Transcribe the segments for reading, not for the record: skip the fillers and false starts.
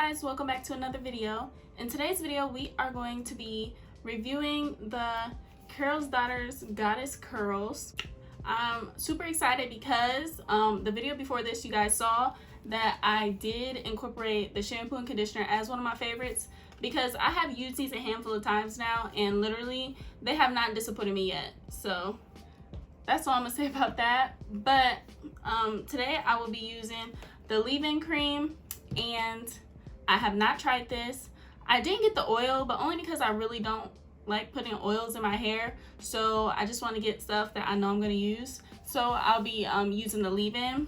guys, welcome back to another video. In today's video we are going to be reviewing the Carol's Daughters Goddess Curls. I'm super excited because the video before this you guys saw that I did incorporate the shampoo and conditioner as one of my favorites because I have used these a handful of times now and literally they have not disappointed me yet. So that's all I'm gonna say about that. But today I will be using the leave-in cream, and I have not tried this. I didn't get the oil, but only because I really don't like putting oils in my hair, so I just want to get stuff that I know I'm going to use. So I'll be using the leave-in.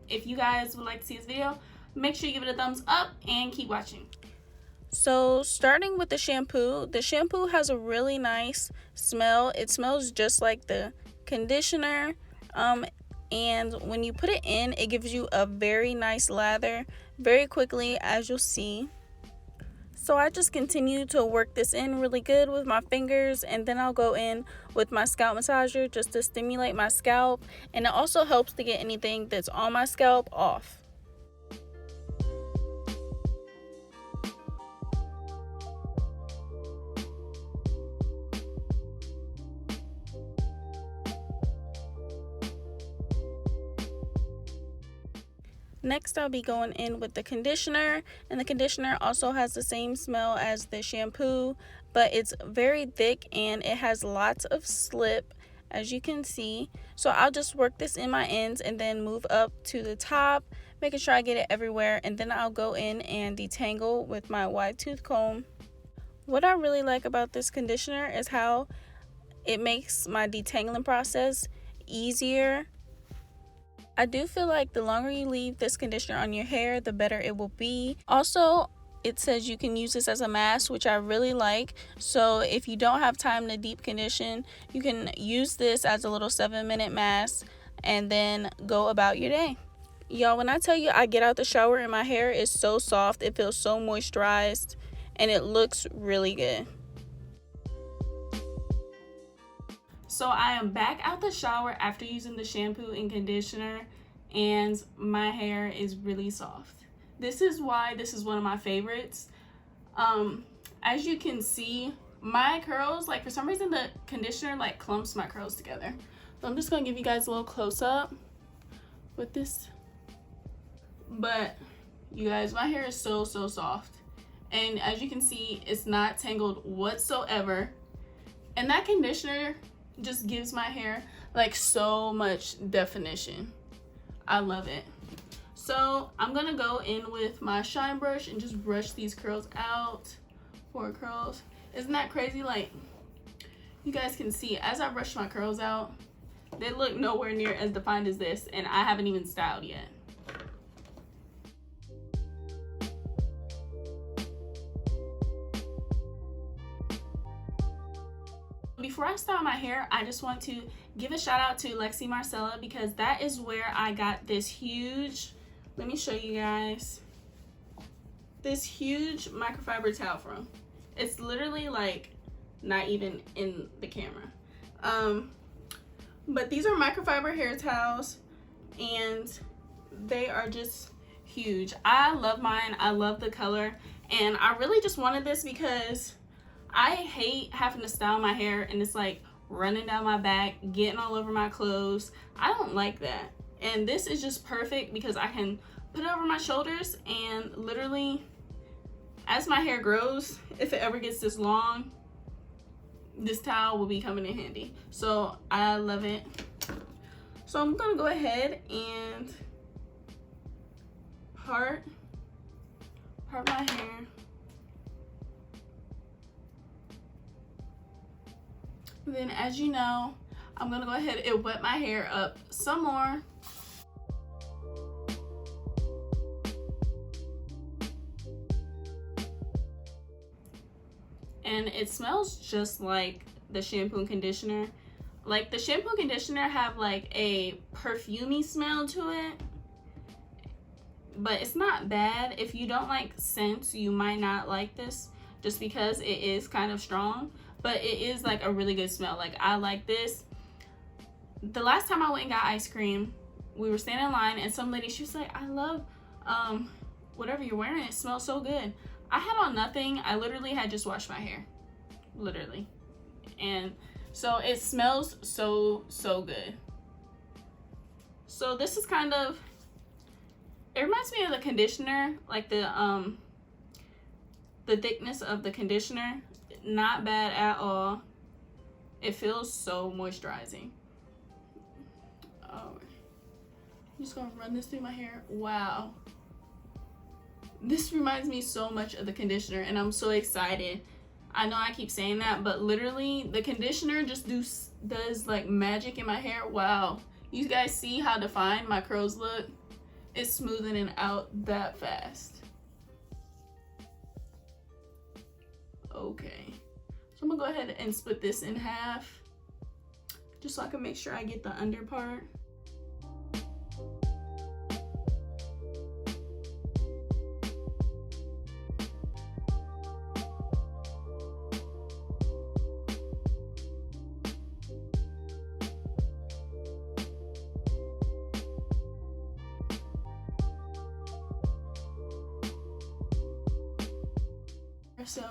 If you guys would like to see this video, make sure you give it a thumbs up and keep watching. So starting with the shampoo has a really nice smell. It smells just like the conditioner, and when you put it in, it gives you a very nice lather very quickly, as you'll see. So I just continue to work this in really good with my fingers, and then I'll go in with my scalp massager just to stimulate my scalp, and it also helps to get anything that's on my scalp off. Next, I'll be going in with the conditioner, and the conditioner also has the same smell as the shampoo, but it's very thick and it has lots of slip, as you can see. So I'll just work this in my ends and then move up to the top, making sure I get it everywhere, and then I'll go in and detangle with my wide tooth comb. What I really like about this conditioner is how it makes my detangling process easier. I do feel like the longer you leave this conditioner on your hair, the better it will be. Also, it says you can use this as a mask, which I really like. So if you don't have time to deep condition, you can use this as a little 7-minute mask and then go about your day. Y'all, when I tell you I get out the shower and my hair is so soft, it feels so moisturized and it looks really good. So I am back out the shower after using the shampoo and conditioner, and my hair is really soft. This is why this is one of my favorites. As you can see, my curls, like for some reason the conditioner like clumps my curls together. So I'm just gonna give you guys a little close up with this. But you guys, my hair is so soft. And as you can see, it's not tangled whatsoever. And that conditioner just gives my hair like so much definition. I love it. So I'm gonna go in with my shine brush and just brush these curls out. 4 curls. Isn't that crazy? Like, you guys can see as I brush my curls out, they look nowhere near as defined as this, and I haven't even styled yet. Before I style my hair, I just want to give a shout out to Lexi Marcella, because that is where I got this huge, let me show you guys, this huge microfiber towel from. It's literally like not even in the camera. But these are microfiber hair towels and they are just huge. I love mine. I love the color, and I really just wanted this because I hate having to style my hair and it's like running down my back, getting all over my clothes. I don't like that. And this is just perfect because I can put it over my shoulders, and literally as my hair grows, if it ever gets this long, this towel will be coming in handy. So I love it. So I'm gonna go ahead and part my hair. Then, as you know, I'm gonna go ahead and wet my hair up some more. And it smells just like the shampoo and conditioner. Like the shampoo and conditioner have like a perfumey smell to it, but it's not bad. If you don't like scents, you might not like this just because it is kind of strong. But it is like a really good smell. Like, I like this. The last time I went and got ice cream, we were standing in line and some lady, she was like, I love whatever you're wearing, it smells so good. I had on nothing. I literally had just washed my hair, literally, and so it smells so good. So this is kind of, it reminds me of the conditioner, like the thickness of the conditioner. Not bad at all. It feels so moisturizing. Oh, I'm just gonna run this through my hair. Wow, this reminds me so much of the conditioner, and I'm so excited. I know I keep saying that, but literally the conditioner just does like magic in my hair. Wow, you guys see how defined my curls look? It's smoothing it out that fast. Okay, so I'm gonna go ahead and split this in half just so I can make sure I get the under part. So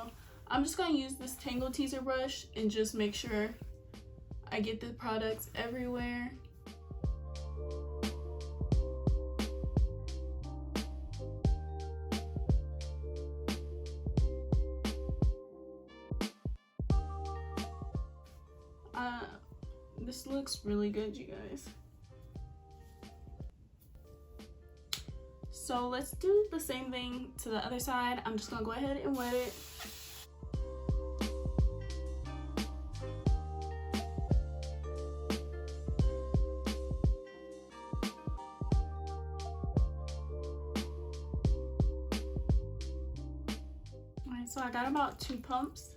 I'm just gonna use this Tangle Teaser brush and just make sure I get the products everywhere. This looks really good, you guys. So let's do the same thing to the other side. I'm just gonna go ahead and wet it. Alright, so I got about 2 pumps,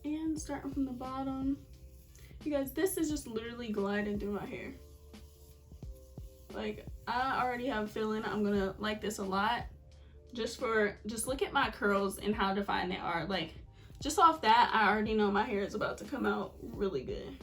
and starting from the bottom. You guys, this is just literally gliding through my hair. Like, I already have a feeling I'm gonna like this a lot. Just look at my curls and how defined they are. Like, just off that, I already know my hair is about to come out really good.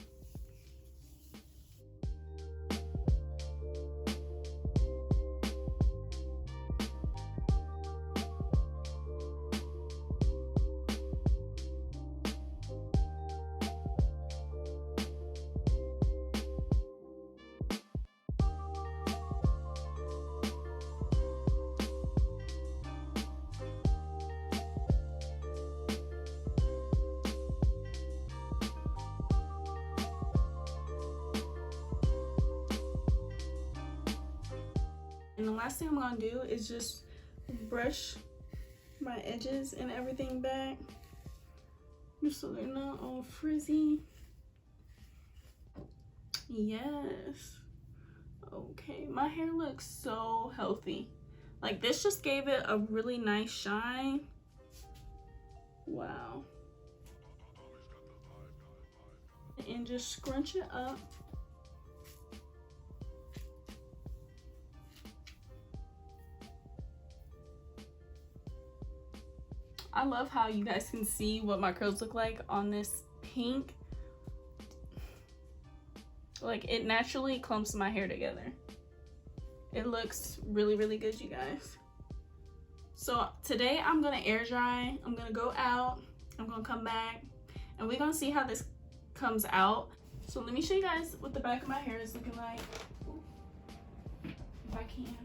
And the last thing I'm gonna do is just brush my edges and everything back, just so they're not all frizzy. Yes. Okay, my hair looks so healthy. Like, this just gave it a really nice shine. Wow. And just scrunch it up. I love how you guys can see what my curls look like on this pink. Like, it naturally clumps my hair together. It looks really good, you guys. So today I'm gonna air dry. I'm gonna go out, I'm gonna come back, and we're gonna see how this comes out. So let me show you guys what the back of my hair is looking like. If I can.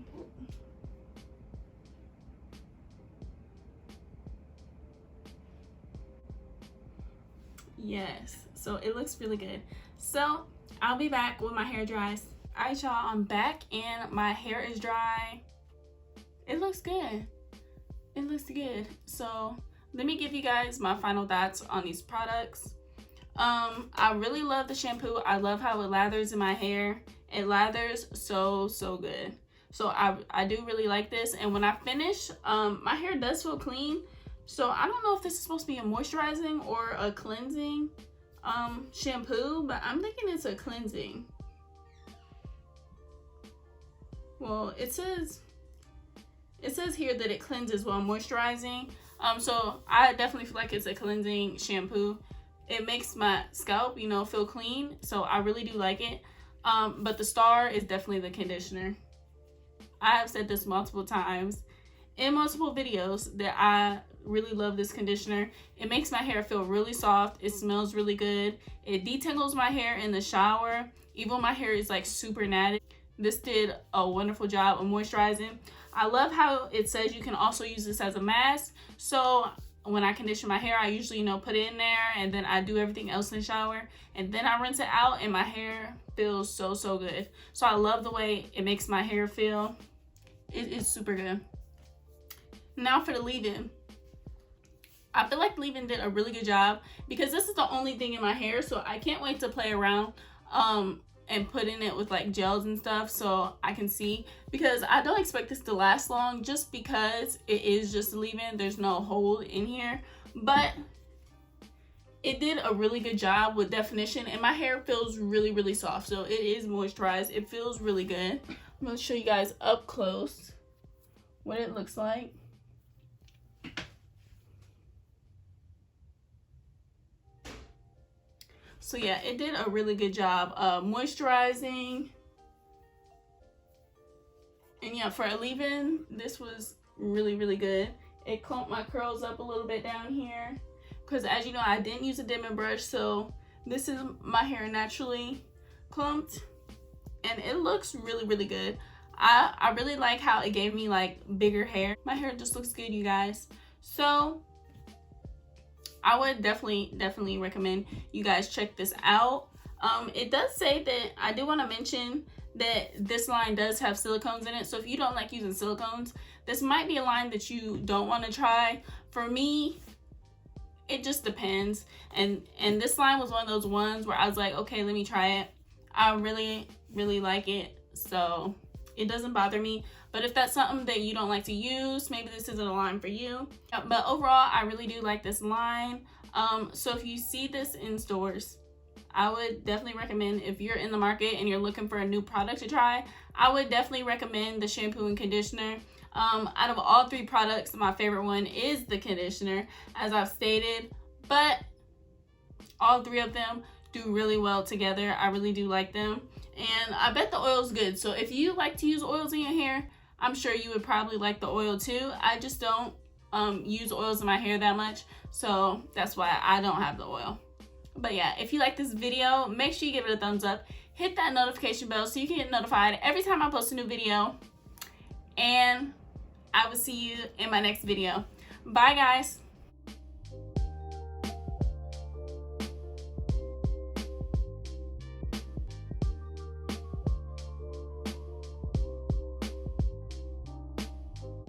Yes, so it looks really good. So I'll be back when my hair dries. All right, y'all, I'm back and my hair is dry. It looks good. It looks good. So let me give you guys my final thoughts on these products. I really love the shampoo. I love how it lathers in my hair. It lathers so good. So I do really like this. And when I finish, my hair does feel clean. So I don't know if this is supposed to be a moisturizing or a cleansing shampoo, but I'm thinking it's a cleansing. Well, it says here that it cleanses while moisturizing. So I definitely feel like it's a cleansing shampoo. It makes my scalp, you know, feel clean. So I really do like it. But the star is definitely the conditioner. I have said this multiple times. in multiple videos that I really love this conditioner. It makes my hair feel really soft. It smells really good. It detangles my hair in the shower, even when my hair is like super natty. This did a wonderful job of moisturizing. I love how it says you can also use this as a mask. So when I condition my hair, I usually, you know, put it in there and then I do everything else in the shower and then I rinse it out and my hair feels so, so good. So I love the way it makes my hair feel. It is super good. Now for the leave-in. I feel like leave-in did a really good job because this is the only thing in my hair, so I can't wait to play around and put in it with like gels and stuff so I can see, because I don't expect this to last long just because it is just a leave-in. There's no hole in here, but it did a really good job with definition and my hair feels really, really soft. So it is moisturized. It feels really good. I'm going to show you guys up close what it looks like. So yeah, it did a really good job moisturizing. And yeah, for a leave-in, this was really, really good. It clumped my curls up a little bit down here. Because as you know, I didn't use a dimming brush. So this is my hair naturally clumped. And it looks really, really good. I really like how it gave me like bigger hair. My hair just looks good, you guys. So I would definitely recommend you guys check this out. It does say that, I do want to mention that this line does have silicones in it. So if you don't like using silicones, this might be a line that you don't want to try. For me, it just depends. And this line was one of those ones where I was like, okay, let me try it. I really like it. So it doesn't bother me. But if that's something that you don't like to use, maybe this isn't a line for you. But overall, I really do like this line. So if you see this in stores, I would definitely recommend, if you're in the market and you're looking for a new product to try, I would definitely recommend the shampoo and conditioner. Out of all three products, my favorite one is the conditioner, as I've stated. But all three of them do really well together. I really do like them. And I bet the oil's good. So if you like to use oils in your hair, I'm sure you would probably like the oil too. I just don't use oils in my hair that much, so that's why I don't have the oil. But yeah, if you like this video, make sure you give it a thumbs up. Hit that notification bell so you can get notified every time I post a new video. And I will see you in my next video. Bye, guys.